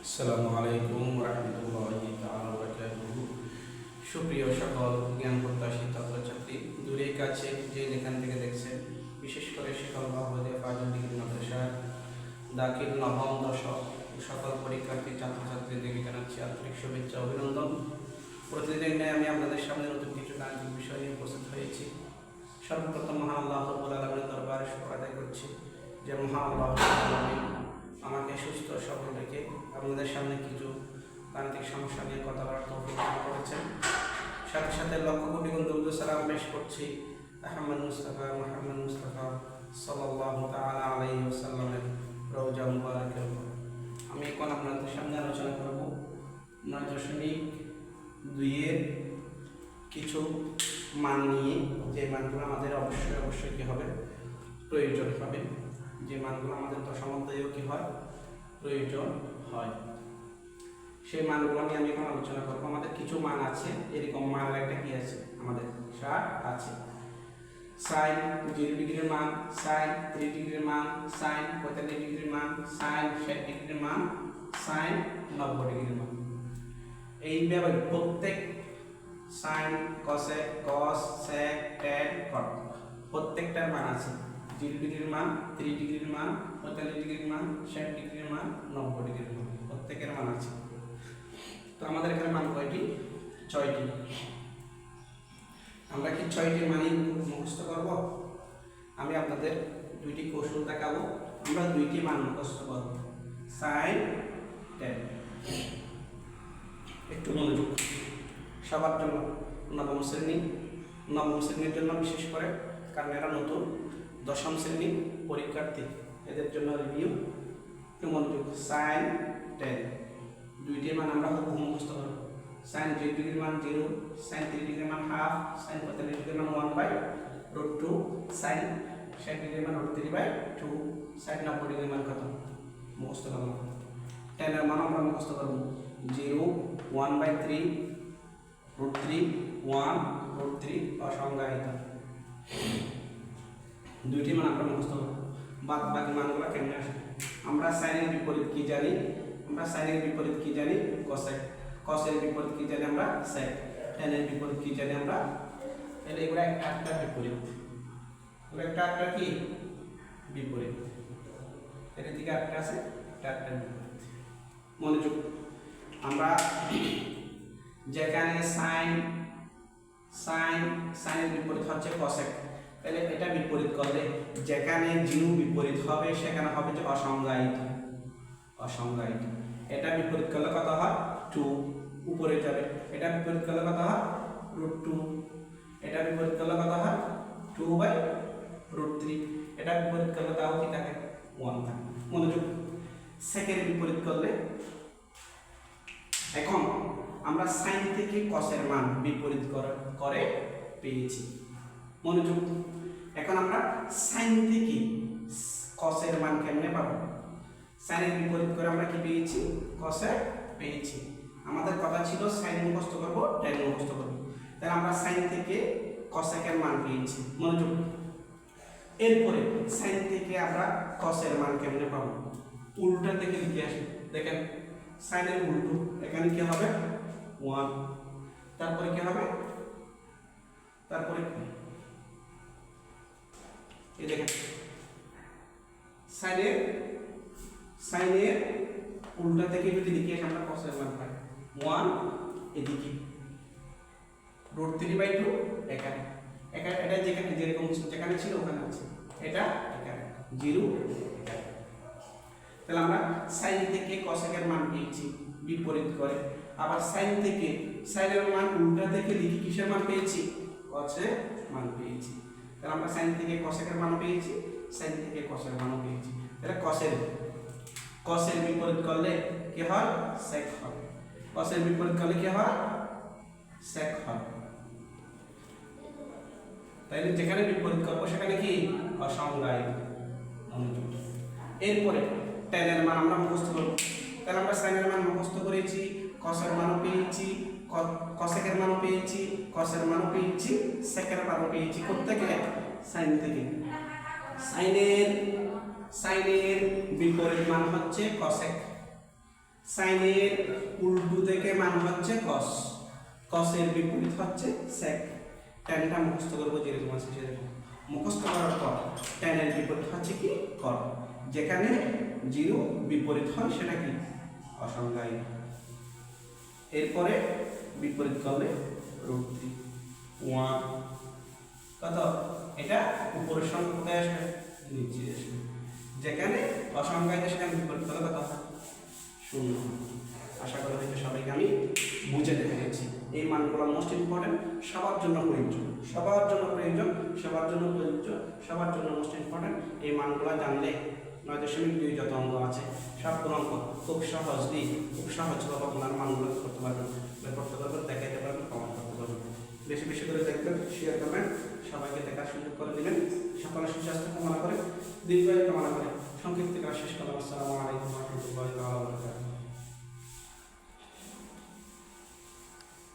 আসসালামু আলাইকুম রহমতুল্লাহি তাআলা বারাকাতুহু। সুপ্রিয় সকল জ্ঞান প্রত্যাশী ছাত্রছাত্রী, দূরে কাছে যে যেখান থেকে দেখছেন, বিশেষ করে শিকল বাহুদে ফাজল ডিগ্রি মাদ্রাসা দাখিল নবম দশক সকল পরীক্ষার্থী ছাত্রছাত্রীদেরকে জানাচ্ছি আন্তরিক শুভেচ্ছা অভিনন্দন। প্রতিদিন আমি আপনাদের সামনে নতুন কিছু গাণিতিক বিষয় নিয়ে উপস্থিত হয়েছি। সর্বপ্রথম মহান আল্লাহ রাব্বুল আলামিনের দরবারে শুকর আদায় করছি যে মহান আল্লাহ রাব্বুল আলামিন আমাকে সুস্থ সবল রেখে আপনাদের সামনে কিছু গাণিতিক সমস্যা নিয়ে কথা বলার তৌফিক দান করেছেন। সাথে সাথে লক্ষ কোটি গুণ দরুদ সালাম পেশ করছি মুহাম্মদ মুস্তাফা সাল্লাল্লাহু তাআলা আলাইহি ওয়াসাল্লামের রওজা মুবারকের উপর। আমি এখন আপনাদের সামনে আলোচনা করব 9.2 এর কিছু মান নিয়ে, যে মানগুলো আমাদের অবশ্যই কি হবে, প্রয়োজন হবে, যে মানগুলো আমাদের দশমাধ্যায়েও কি হয়, প্রয়োজন হয়, সেই মানগুলো নিয়ে আমি এখন আলোচনা করবো। আমাদের কিছু মান আছে, এরকম মানের একটা কি আছে, আমাদের সার আছে। সাইন 0 ডিগ্রির মান, সাইন 3 ডিগ্রির মান, সাইন 45 ডিগ্রির মান, সাইন 60 ডিগ্রির মান, সাইন 90 ডিগ্রির মান। এইভাবে প্রত্যেক সাইন, কসেক, কস, সেক, ট্যান, কট প্রত্যেকটার মান আছে। 0 ডিগ্রির মান, 3 ডিগ্রির মান, 45 ডিগ্রির মান, 60 ডিগ্রির মান, 90 ডিগ্রির মান, প্রত্যেকের মান আছে। তো আমাদের এখানে মান কয়টি? 6টি। আমরা কি 6টি মানই মুখস্থ করব? আমি আপনাদের 2টি কৌশল দেখাবো। আমরা 2টি মান মুখস্থ করব, সাইন, ট্যান। একটু মনোযোগ সবার জন্য, নবম শ্রেণীর জন্য বিশেষ করে, কারণ এরা নতুন দশম শ্রেণীর পরীক্ষার্থী, এদের জন্য রিভিউ। একটু মনোযোগ। সাইন, ট্যান 2টি মান আমরা মুখস্থ করব। সাইন 0 ডিগ্রির মান 0, সাইন 3 ডিগ্রির মান হাফ, সাইন 45 ডিগ্রির মান 1/√2, সাইন 60 ডিগ্রির মান √3/2, সাইন 90 ডিগ্রির মান কত মুখস্থ করব। ট্যানের মান আমরা মুখস্থ করব 0, 1/3, √3, 1/√3 অসংজ্ঞায়িত। 2টি মান আমরা মুখস্থ করব। বাকি মানগুলো কেমনে আসে? আমরা সাইনের বিপরীত কি জানি? কোসেক। কসের বিপরীত কি জানি? আমরা সেক। ট্যানের বিপরীত কি জানি? আমরা। তাহলে এগুলো একটা বিপরীত, একটা কি বিপরীত। এর দিকে একটা আছে, একটা বিপরীত। মনোযোগ। আমরা যেখানে সাইনের বিপরীত হচ্ছে কসেক, তাহলে এটা বিপরীত করলে যেখানে জিরো বিপরীত হবে সেখানে হবে যে অসংজ্ঞায়িত। এটা বিপরীত করলে কত হয়? 2 উপরে যাবে। এটা বিপরীত করলে কত হয়? √2। এটা বিপরীত করলে কত হয়? 2/√3। এটা বিপরীত করলে তাও কি থাকে? 1 থাকে। মনোযোগ। সেকের বিপরীত করলে, এখন আমরা সাইন থেকে কসের মান বিপরীত করে পেয়েছি। মনোযোগ। এখন আমরা সাইন থেকে কসের মান কেমনে পাবো? সাইনের বিপরীত করে আমরা কি পেয়েছি? কসের পেয়েছি। আমাদের কথা ছিল সাইন মুখস্থ করব, ট্যান মুখস্থ করব। তাহলে আমরা সাইন থেকে কসেকের মান পেয়েছি। মনোযোগ। এরপরে সাইন থেকে আমরা কসের মান কেমনে পাবো? উল্টা থেকে লিখে আসি। দেখেন, সাইনের উল্টো, এখানে কি হবে? 1। তারপরে কি হবে? তারপরে এই দেখেন, সাইনের উল্টা থেকে যদি লিখে আসি আমরা কসের মান পাই 1 এদিকে, √3/2 এখানে, এটা যেখানে যেরকম যেখানে ছিল ওখানে আছে, এটা এখানে 0 এখানে। তাহলে আমরা সাইন থেকে কসেকের মান পেয়েছি বিপরীত করে। আবার সাইন থেকে সাইনের মান উল্টা থেকে লিখে কিসের মান পেয়েছি? কসের মান পেয়েছি। তাহলে আমরা সাইন থেকে কসেকের মান পেয়েছি, সাইন থেকে কসের মানও পেয়েছি। তাহলে কসের বিপরীত করলে কি হয়? সেক হয়। কসের বিপরীত করলে কি হয়? সেক হয়। তাইলে যেখানে বিপরীত করবো সেখানে কি? অসংজ্ঞায়িত। এরপরে ট্যানের মান আমরা মুখস্থ করব। তাহলে আমরা সাইনের মান মুখস্থ করেছি, কসের মানও পেয়েছি, কসেকের মানও পেয়েছি, কসের মানও পেয়েছি, সেকের মানও পেয়েছি। কোত্থেকে? সাইন থেকে। সাইনের বিপরীত মান হচ্ছে কসেক। সাইনের উল্টো থেকে মান হচ্ছে cos, cos এর বিপরীত হচ্ছে sec। ট্যানটা মুখস্থ করবো যেরকম আছে সেরকম মুখস্থ করার পর ট্যান এর বিপরীত হচ্ছে কি cot, যেখানে 0 বিপরীত হয় সেটা কি অসংজ্ঞায়ী। এরপরে বিপরীত করলে √3 1 কত, এটা উপরের সঙ্গে কোথায় আসবে নিচে আসবে, যেখানে অসংজ্ঞায়ী সেখানে বিপরীত করলে কত হয় 0। আশা করি হয়তো সবাইকে আমি বুঝাতে পেরেছি। এই মানগুলো মোস্ট ইম্পর্টেন্ট, সবার জন্য প্রযোজ্য, সবার জন্য প্রয়োজন, সবার জন্য প্রযোজ্য, সবার জন্য মোস্ট ইম্পর্টেন্ট। এই মানগুলো জানলে 9.2 যত অঙ্ক আছে সবগুলো অঙ্ক খুব সহজেই খুব সহজভাবে আপনার মানগুলো করতে পারবেন, বের করতে পারবেন, দেখাইতে পারবেন, প্রমাণ করতে পারবেন। বেশি বেশি করে দেখবেন, শেয়ার করবেন, সবাইকে দেখার সুযোগ করে দিবেন। সকলের সুস্বাস্থ্য কামনা করে, দীর্ঘায়ু কামনা করে।